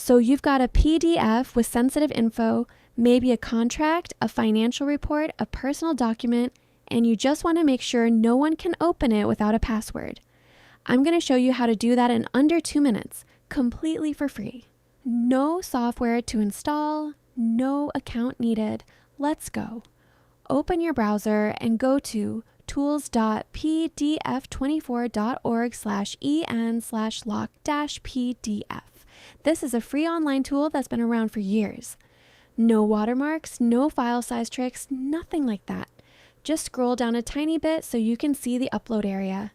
So you've got a PDF with sensitive info, maybe a contract, a financial report, a personal document, and you just want to make sure no one can open it without a password. I'm going to show you how to do that in under 2 minutes, completely for free. No software to install, no account needed. Let's go. Open your browser and go to tools.pdf24.org/en/lock-pdf. This is a free online tool that's been around for years. No watermarks, no file size tricks, nothing like that. Just scroll down a tiny bit so you can see the upload area.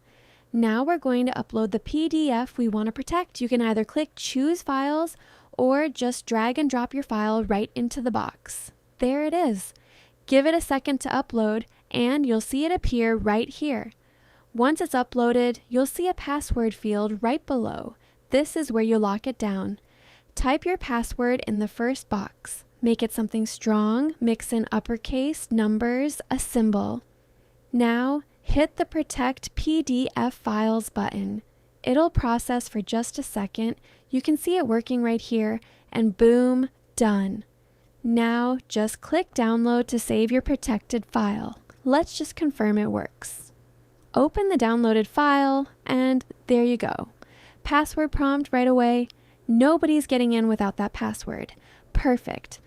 Now we're going to upload the PDF we want to protect. You can either click Choose Files or just drag and drop your file right into the box. There it is. Give it a second to upload and you'll see it appear right here. Once it's uploaded, you'll see a password field right below. This is where you lock it down. Type your password in the first box. Make it something strong, mix in uppercase, numbers, a symbol. Now, hit the Protect PDF Files button. It'll process for just a second. You can see it working right here, and boom, done. Now, just click Download to save your protected file. Let's just confirm it works. Open the downloaded file, and there you go. Password prompt right away. Nobody's getting in without that password. Perfect.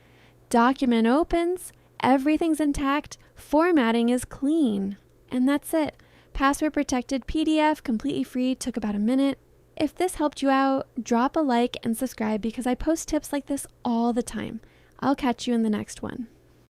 Document opens, everything's intact, formatting is clean. And that's it. Password protected PDF, completely free, took about a minute. If this helped you out, drop a like and subscribe because I post tips like this all the time. I'll catch you in the next one.